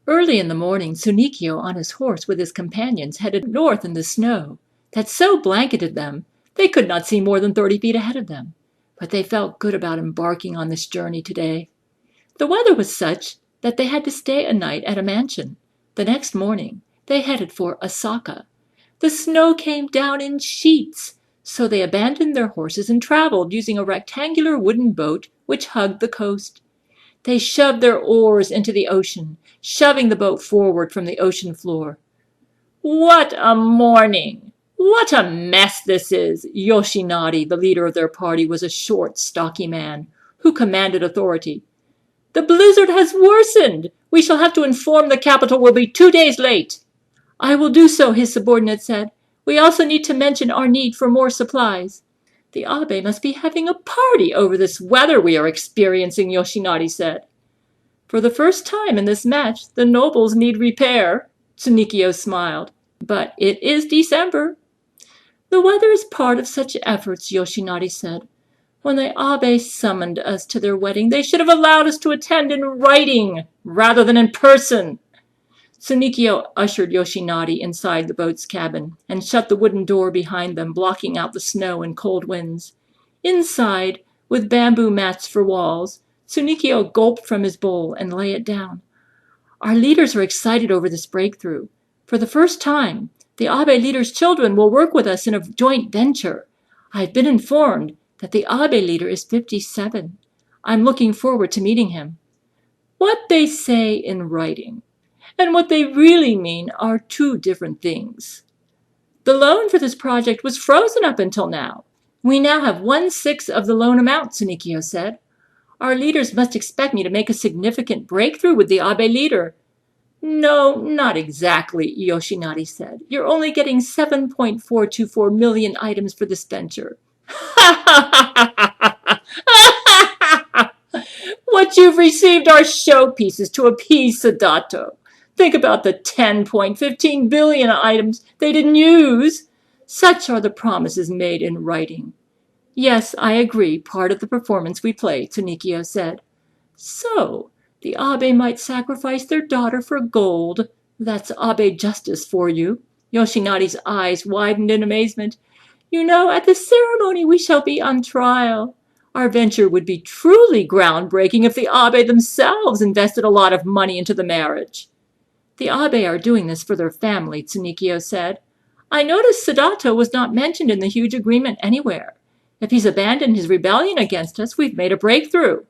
Early in the morning, Tsunikyo on his horse with his companions headed north in the snow that so blanketed them they could not see more than 30 feet ahead of them. But they felt good about embarking on this journey today. The weather was such that they had to stay a night at a mansion. The next morning, they headed for Osaka. The snow came down in sheets, so they abandoned their horses and traveled using a rectangular wooden boat which hugged the coast. They shoved their oars into the ocean, shoving the boat forward from the ocean floor. "What a morning! What a mess this is!" Yoshinari, the leader of their party, was a short, stocky man who commanded authority. "The blizzard has worsened. We shall have to inform the capital we'll be 2 days late." "I will do so," his subordinate said. "We also need to mention our need for more supplies." "The Abe must be having a party over this weather we are experiencing," Yoshinari said. "For the first time in this match, the nobles need repair," Tsunikyo smiled. "But it is December." "The weather is part of such efforts," Yoshinari said. "When the Abe summoned us to their wedding, they should have allowed us to attend in writing rather than in person." Tsunikyo ushered Yoshinari inside the boat's cabin and shut the wooden door behind them, blocking out the snow and cold winds. Inside, with bamboo mats for walls, Tsunikyo gulped from his bowl and lay it down. "Our leaders are excited over this breakthrough. For the first time, the Abe leader's children will work with us in a joint venture. I have been informed that the Abe leader is 57. I'm looking forward to meeting him." What they say in writing and what they really mean are two different things. "The loan for this project was frozen up until now. We now have 1/6 of the loan amount," Tsunikyo said. "Our leaders must expect me to make a significant breakthrough with the Abe leader." "No, not exactly," Yoshinari said. "You're only getting 7.424 million items for this venture." "What you've received are showpieces to appease Sadato. Think about the 10.15 billion items they didn't use." "Such are the promises made in writing." "Yes, I agree. Part of the performance we play," Tsunikyo said. "So, the Abe might sacrifice their daughter for gold. That's Abe justice for you." Yoshinari's eyes widened in amazement. "You know, at the ceremony we shall be on trial. Our venture would be truly groundbreaking if the Abe themselves invested a lot of money into the marriage." "The Abe are doing this for their family," Tsunikyo said. "I noticed Sadato was not mentioned in the huge agreement anywhere. If he's abandoned his rebellion against us, we've made a breakthrough."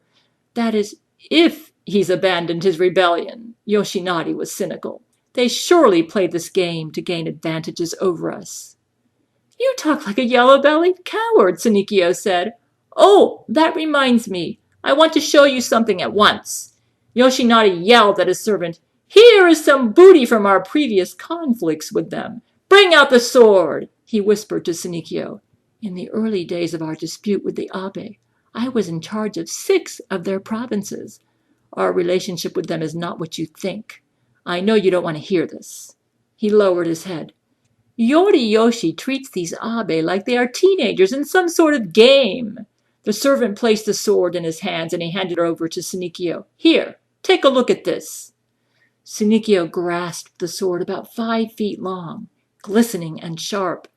"That is, if he's abandoned his rebellion." Yoshinari was cynical. "They surely played this game to gain advantages over us." "You talk like a yellow-bellied coward," Tsunikyo said. "Oh, that reminds me. I want to show you something at once." Yoshinari yelled at his servant. "Here is some booty from our previous conflicts with them. Bring out the sword," he whispered to Tsunikyo. "In the early days of our dispute with the Abe, I was in charge of 6 of their provinces. Our relationship with them is not what you think. I know you don't want to hear this." He lowered his head. "Yoriyoshi treats these Abe like they are teenagers in some sort of game." The servant placed the sword in his hands and he handed it over to Tsunikyo. "Here, take a look at this." Tsunikyo grasped the sword, about 5 feet long, glistening and sharp.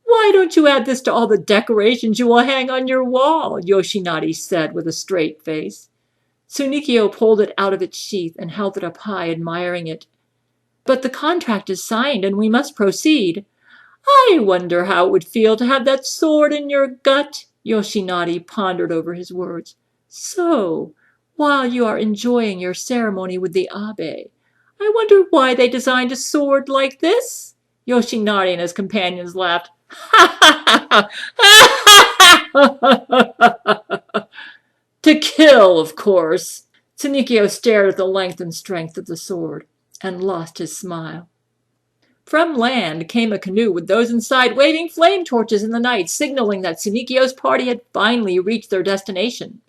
"Why don't you add this to all the decorations you will hang on your wall?" Yoshinari said with a straight face. Tsunikyo pulled it out of its sheath and held it up high, admiring it. "But the contract is signed and we must proceed." "I wonder how it would feel to have that sword in your gut." Yoshinari pondered over his words. "So, while you are enjoying your ceremony with the Abe, I wonder why they designed a sword like this?" Yoshinari and his companions laughed. "To kill, of course." Tsunikyo stared at the length and strength of the sword and lost his smile. From land came a canoe with those inside waving flame torches in the night, signaling that Tsunikyo's party had finally reached their destination.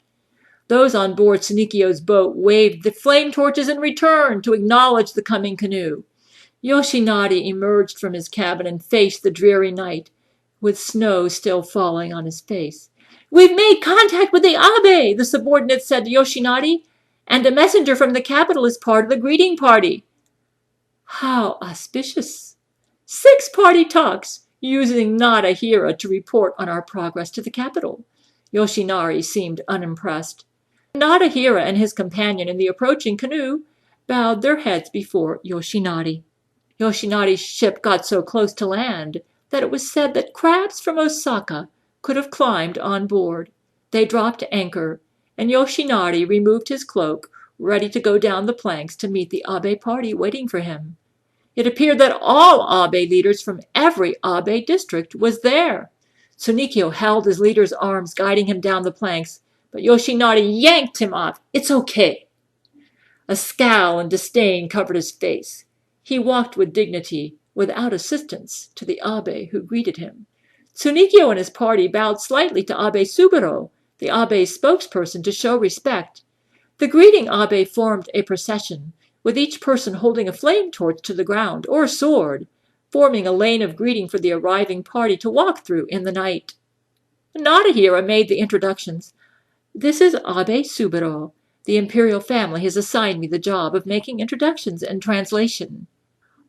Those on board Tsunikyo's boat waved the flame torches in return to acknowledge the coming canoe. Yoshinari emerged from his cabin and faced the dreary night, with snow still falling on his face. "We've made contact with the Abe," the subordinate said to Yoshinari. And a messenger from the capital is part of the greeting party. How auspicious. 6 party talks, using Nadahira to report on our progress to the capital. Yoshinari seemed unimpressed. Nadahira and his companion in the approaching canoe bowed their heads before Yoshinari. Yoshinari's ship got so close to land that it was said that crabs from Osaka could have climbed on board. They dropped anchor, and Yoshinari removed his cloak, ready to go down the planks to meet the Abe party waiting for him. It appeared that all Abe leaders from every Abe district was there. Tsunikyo held his leader's arms, guiding him down the planks, but Yoshinari yanked him off. It's okay. A scowl and disdain covered his face. He walked with dignity, without assistance, to the Abe who greeted him. Tsunikyo and his party bowed slightly to Abe Suburo, the Abe's spokesperson, to show respect. The greeting Abe formed a procession, with each person holding a flame torch to the ground, or a sword, forming a lane of greeting for the arriving party to walk through in the night. Nadahira made the introductions. This is Abe Suburo. The imperial family has assigned me the job of making introductions and translation.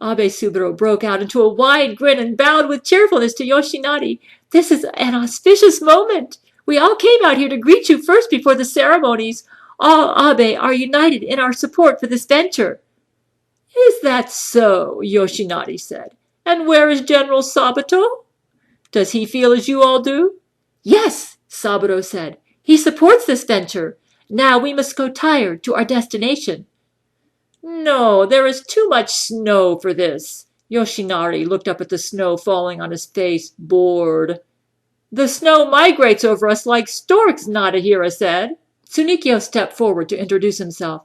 Abe Suburo broke out into a wide grin and bowed with cheerfulness to Yoshinari. This is an auspicious moment. We all came out here to greet you first before the ceremonies. All Abe are united in our support for this venture. Is that so? Yoshinari said. And where is General Sabato? Does he feel as you all do? Yes, Saburo said. He supports this venture. Now we must go tired to our destination. No, there is too much snow for this. Yoshinari looked up at the snow falling on his face, bored. The snow migrates over us like storks, Nadahira said. Tsunikyo stepped forward to introduce himself.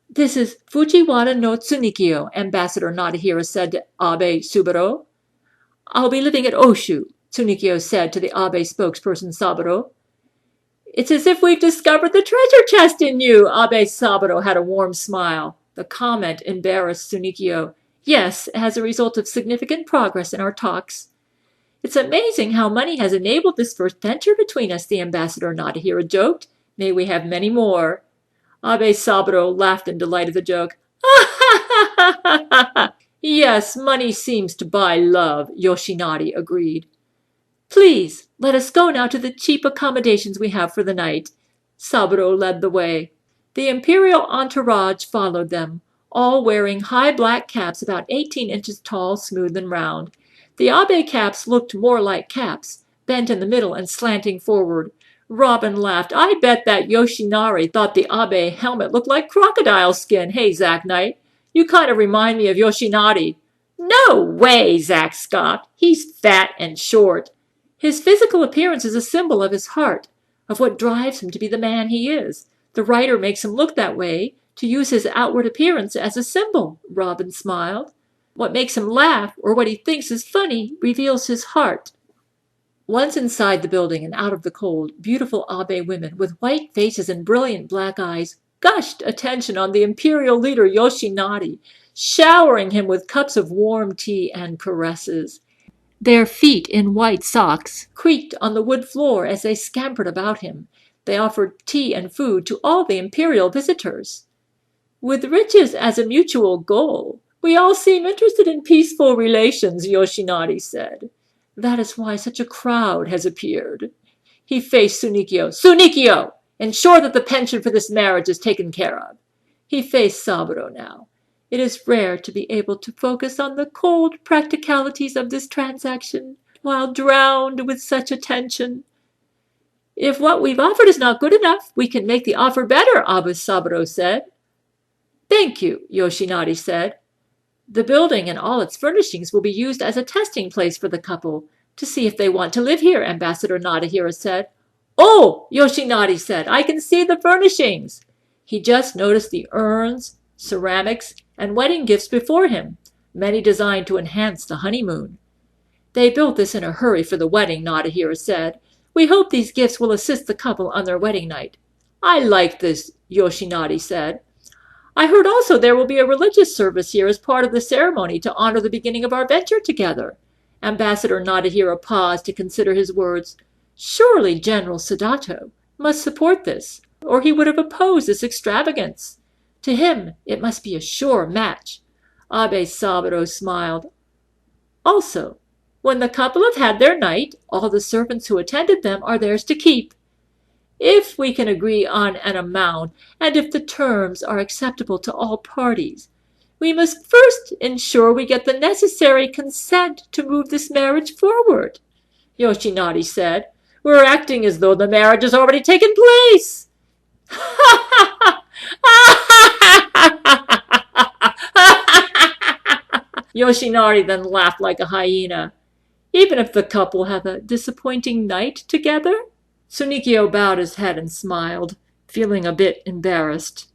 This is Fujiwara no Tsunikyo, Ambassador Nadahira said to Abe Suburo. I'll be living at Oshu, Tsunikyo said to the Abe spokesperson Saburo. It's as if we've discovered the treasure chest in you, Abe Saburo had a warm smile. The comment embarrassed Tsunikyo. Yes, as a result of significant progress in our talks. It's amazing how money has enabled this first venture between us, the Ambassador Nadahira joked. May we have many more. Abe Saburo laughed in delight at the joke. Yes, money seems to buy love, Yoshinari agreed. Please, let us go now to the cheap accommodations we have for the night. Saburo led the way. The imperial entourage followed them, all wearing high black caps about 18 inches tall, smooth and round. The Abe caps looked more like caps, bent in the middle and slanting forward. Robin laughed. I bet that Yoshinari thought the Abe helmet looked like crocodile skin. Hey, Zack Knight, you kind of remind me of Yoshinari. No way, Zack scoffed. He's fat and short. His physical appearance is a symbol of his heart, of what drives him to be the man he is. The writer makes him look that way, to use his outward appearance as a symbol, Robin smiled. What makes him laugh, or what he thinks is funny, reveals his heart. Once inside the building and out of the cold, beautiful Abe women with white faces and brilliant black eyes gushed attention on the imperial leader Yoshinari, showering him with cups of warm tea and caresses. Their feet in white socks creaked on the wood floor as they scampered about him. They offered tea and food to all the imperial visitors. With riches as a mutual goal, we all seem interested in peaceful relations, Yoshinari said. That is why such a crowd has appeared. He faced Tsunikyo. Tsunikyo! Ensure that the pension for this marriage is taken care of. He faced Saburo now. It is rare to be able to focus on the cold practicalities of this transaction while drowned with such attention. If what we've offered is not good enough, we can make the offer better, Abe Saburo said. Thank you, Yoshinari said. The building and all its furnishings will be used as a testing place for the couple, to see if they want to live here, Ambassador Nadahira said. Oh, Yoshinari said, I can see the furnishings. He just noticed the urns, ceramics, and wedding gifts before him, many designed to enhance the honeymoon. They built this in a hurry for the wedding, Nadahira said. We hope these gifts will assist the couple on their wedding night. I like this, Yoshinari said. I heard also there will be a religious service here as part of the ceremony to honor the beginning of our venture together. Ambassador Nadahira paused to consider his words. Surely General Sadato must support this. or he would have opposed this extravagance. To him, it must be a sure match. Abe Saburo smiled. Also, when the couple have had their night, all the servants who attended them are theirs to keep. If we can agree on an amount, and if the terms are acceptable to all parties, we must first ensure we get the necessary consent to move this marriage forward, Yoshinari said. We're acting as though the marriage has already taken place. Yoshinari then laughed like a hyena. Even if the couple have a disappointing night together? Sunikyo bowed his head and smiled, feeling a bit embarrassed.